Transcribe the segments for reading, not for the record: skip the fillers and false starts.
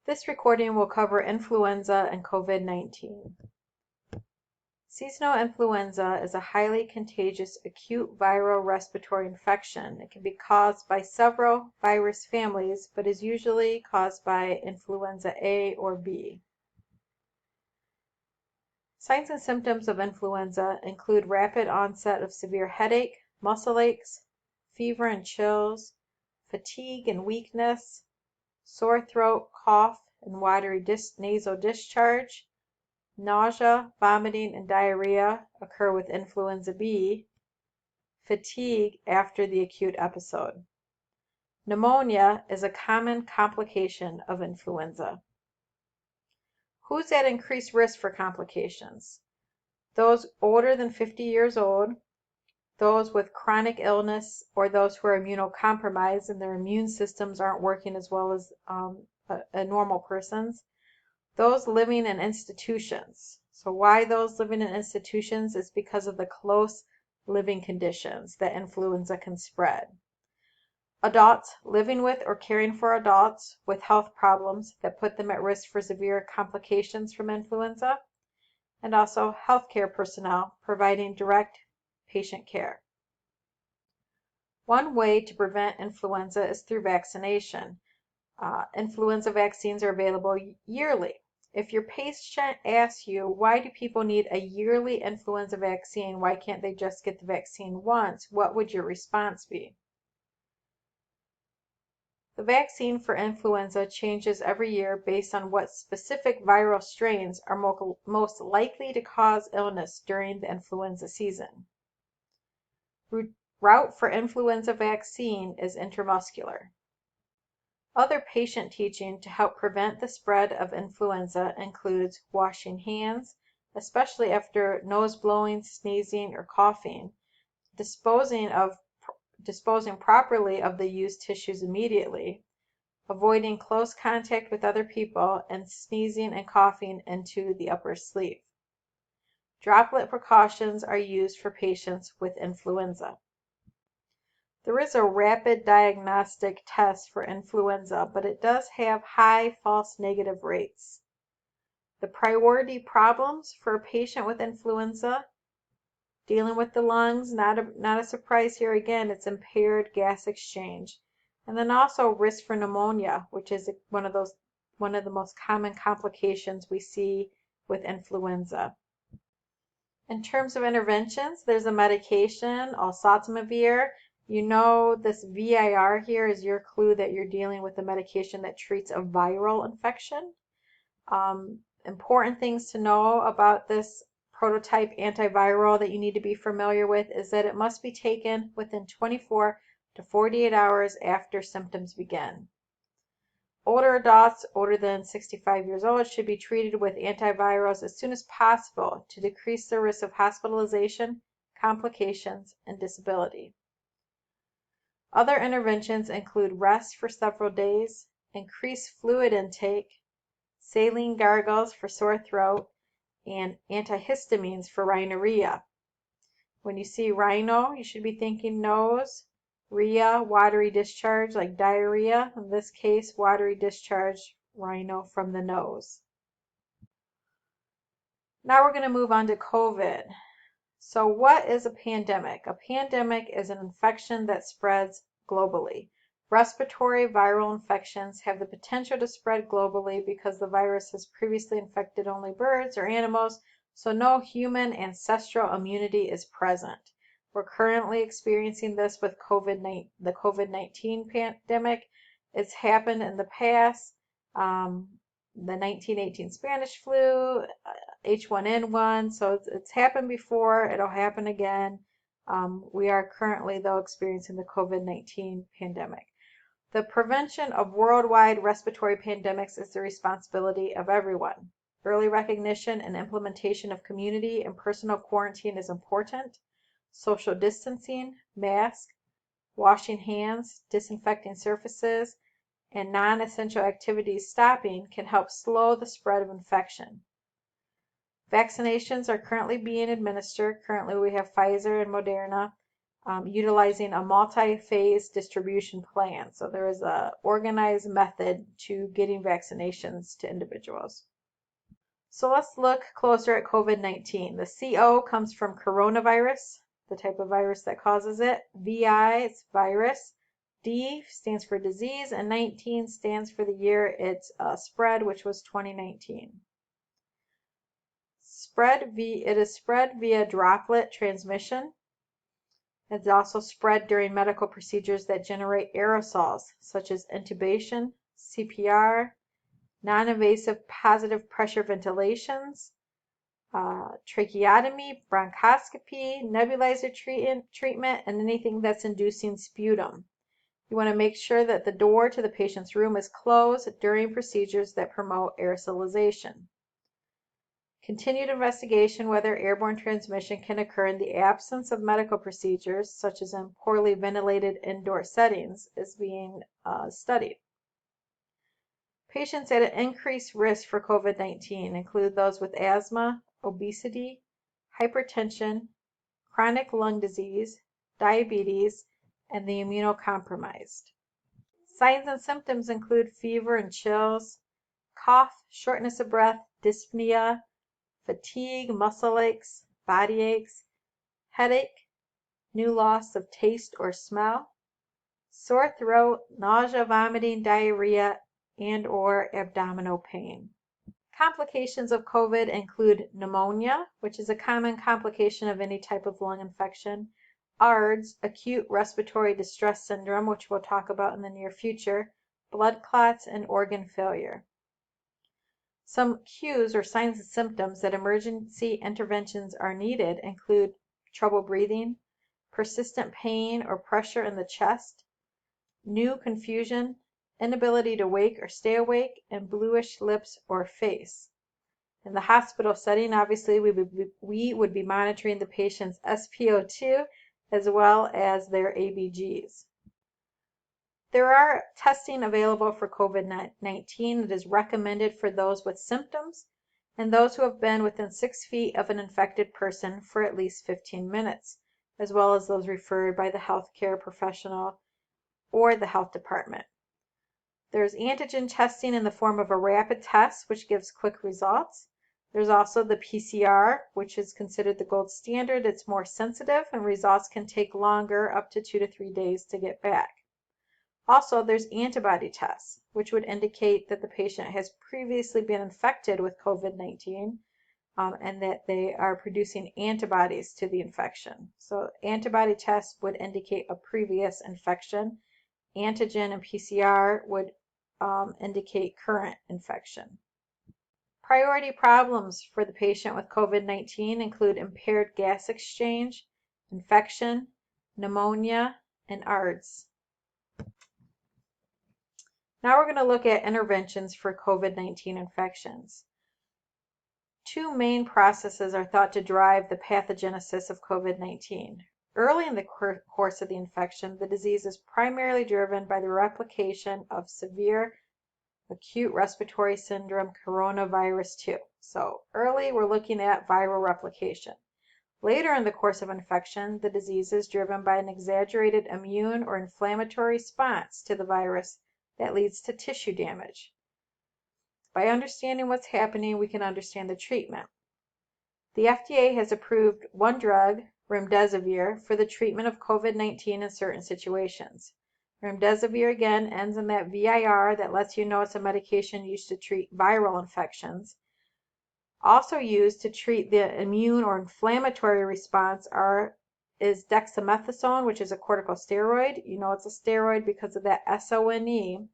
This recording will cover influenza and COVID-19. Seasonal influenza is a highly contagious acute viral respiratory infection. It can be caused by several virus families, but is usually caused by influenza A or B. Signs and symptoms of influenza include rapid onset of severe headache, muscle aches, fever and chills, fatigue and weakness, sore throat, cough, and watery nasal discharge. Nausea, vomiting, and diarrhea occur with influenza B. Fatigue after the acute episode. Pneumonia is a common complication of influenza. Who's at increased risk for complications? Those older than 50 years old, those with chronic illness, or those who are immunocompromised and their immune systems aren't working as well as a normal person's. Those living in institutions. So why those living in institutions is because of the close living conditions that influenza can spread. Adults living with or caring for adults with health problems that put them at risk for severe complications from influenza, and also healthcare personnel providing direct patient care. One way to prevent influenza is through vaccination. Influenza vaccines are available yearly. If your patient asks you, why do people need a yearly influenza vaccine? Why can't they just get the vaccine once? What would your response be? The vaccine for influenza changes every year based on what specific viral strains are most likely to cause illness during the influenza season. Route for influenza vaccine is intramuscular. Other patient teaching to help prevent the spread of influenza includes washing hands, especially after nose blowing, sneezing, or coughing, disposing properly of the used tissues immediately, avoiding close contact with other people, and sneezing and coughing into the upper sleeve. Droplet precautions are used for patients with influenza. There is a rapid diagnostic test for influenza, but it does have high false negative rates. The priority problems for a patient with influenza: dealing with the lungs, not a surprise here again, it's impaired gas exchange. And then also risk for pneumonia, which is one of the most common complications we see with influenza. In terms of interventions, there's a medication, oseltamivir. You know this VIR here is your clue that you're dealing with a medication that treats a viral infection. Important things to know about this prototype antiviral that you need to be familiar with is that it must be taken within 24 to 48 hours after symptoms begin. Older adults, older than 65 years old, should be treated with antivirals as soon as possible to decrease the risk of hospitalization, complications, and disability. Other interventions include rest for several days, increased fluid intake, saline gargles for sore throat, and antihistamines for rhinorrhea. When you see rhino, you should be thinking nose, rhea, watery discharge like diarrhea. In this case, watery discharge, rhino from the nose. Now we're going to move on to COVID. So what is a pandemic? A pandemic is an infection that spreads globally. Respiratory viral infections have the potential to spread globally because the virus has previously infected only birds or animals, so no human ancestral immunity is present. We're currently experiencing this with the COVID-19 pandemic. It's happened in the past. The 1918 Spanish flu, H1N1, so it's happened before, it'll happen again. We are currently, though, experiencing the COVID-19 pandemic. The prevention of worldwide respiratory pandemics is the responsibility of everyone. Early recognition and implementation of community and personal quarantine is important. Social distancing, masks, washing hands, disinfecting surfaces, and non-essential activities stopping can help slow the spread of infection. Vaccinations are currently being administered. Currently we have Pfizer and Moderna. utilizing a multi-phase distribution plan. So there is an organized method to getting vaccinations to individuals. So let's look closer at COVID-19. The CO comes from coronavirus, the type of virus that causes it. VI, it's virus. D stands for disease, and 19 stands for the year it's spread, which was 2019. It is spread via droplet transmission. It's also spread during medical procedures that generate aerosols, such as intubation, CPR, non-invasive positive pressure ventilations, tracheotomy, bronchoscopy, nebulizer treatment, and anything that's inducing sputum. You want to make sure that the door to the patient's room is closed during procedures that promote aerosolization. Continued investigation whether airborne transmission can occur in the absence of medical procedures, such as in poorly ventilated indoor settings, is being studied. Patients at an increased risk for COVID-19 include those with asthma, obesity, hypertension, chronic lung disease, diabetes, and the immunocompromised. Signs and symptoms include fever and chills, cough, shortness of breath, dyspnea, fatigue, muscle aches, body aches, headache, new loss of taste or smell, sore throat, nausea, vomiting, diarrhea, and or abdominal pain. Complications of COVID include pneumonia, which is a common complication of any type of lung infection, ARDS, acute respiratory distress syndrome, which we'll talk about in the near future, blood clots, and organ failure. Some cues or signs and symptoms that emergency interventions are needed include trouble breathing, persistent pain or pressure in the chest, new confusion, inability to wake or stay awake, and bluish lips or face. In the hospital setting, obviously, we would be monitoring the patient's SpO2 as well as their ABGs. There are testing available for COVID-19 that is recommended for those with symptoms and those who have been within 6 feet of an infected person for at least 15 minutes, as well as those referred by the healthcare professional or the health department. There's antigen testing in the form of a rapid test, which gives quick results. There's also the PCR, which is considered the gold standard. It's more sensitive and results can take longer, up to 2 to 3 days to get back. Also, there's antibody tests, which would indicate that the patient has previously been infected with COVID-19 and that they are producing antibodies to the infection. So antibody tests would indicate a previous infection. Antigen and PCR would indicate current infection. Priority problems for the patient with COVID-19 include impaired gas exchange, infection, pneumonia, and ARDS. Now we're going to look at interventions for COVID-19 infections. Two main processes are thought to drive the pathogenesis of COVID-19. Early in the course of the infection, the disease is primarily driven by the replication of severe acute respiratory syndrome coronavirus 2. So early, we're looking at viral replication. Later in the course of infection, the disease is driven by an exaggerated immune or inflammatory response to the virus that leads to tissue damage. By understanding what's happening, we can understand the treatment. The FDA has approved one drug, remdesivir, for the treatment of COVID-19 in certain situations. Remdesivir again ends in that VIR that lets you know it's a medication used to treat viral infections. Also used to treat the immune or inflammatory response is dexamethasone, which is a corticosteroid. You know it's a steroid because of that SONE.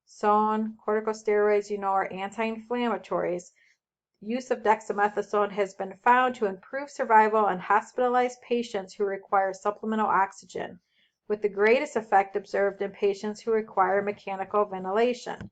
SON, corticosteroids, you know, are anti-inflammatories. Use of dexamethasone has been found to improve survival in hospitalized patients who require supplemental oxygen, with the greatest effect observed in patients who require mechanical ventilation.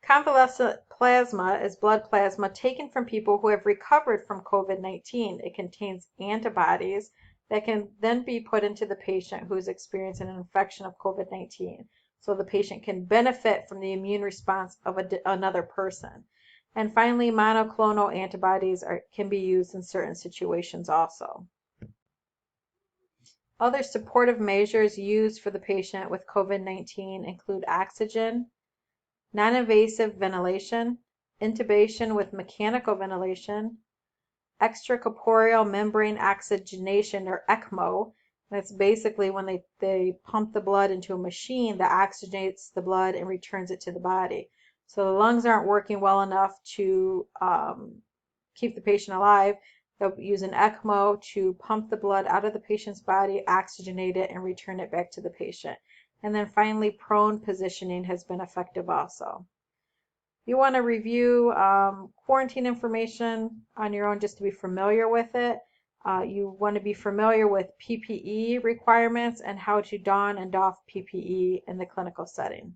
Convalescent plasma is blood plasma taken from people who have recovered from COVID-19. It contains antibodies that can then be put into the patient who is experiencing an infection of COVID-19. So the patient can benefit from the immune response of another person. And finally, monoclonal antibodies can be used in certain situations also. Other supportive measures used for the patient with COVID-19 include oxygen, non-invasive ventilation, intubation with mechanical ventilation, extracorporeal membrane oxygenation or ECMO. That's basically when they pump the blood into a machine that oxygenates the blood and returns it to the body. So the lungs aren't working well enough to keep the patient alive. They'll use an ECMO to pump the blood out of the patient's body, oxygenate it, and return it back to the patient. And then finally, prone positioning has been effective also. You want to review quarantine information on your own just to be familiar with it. You want to be familiar with PPE requirements and how to don and doff PPE in the clinical setting.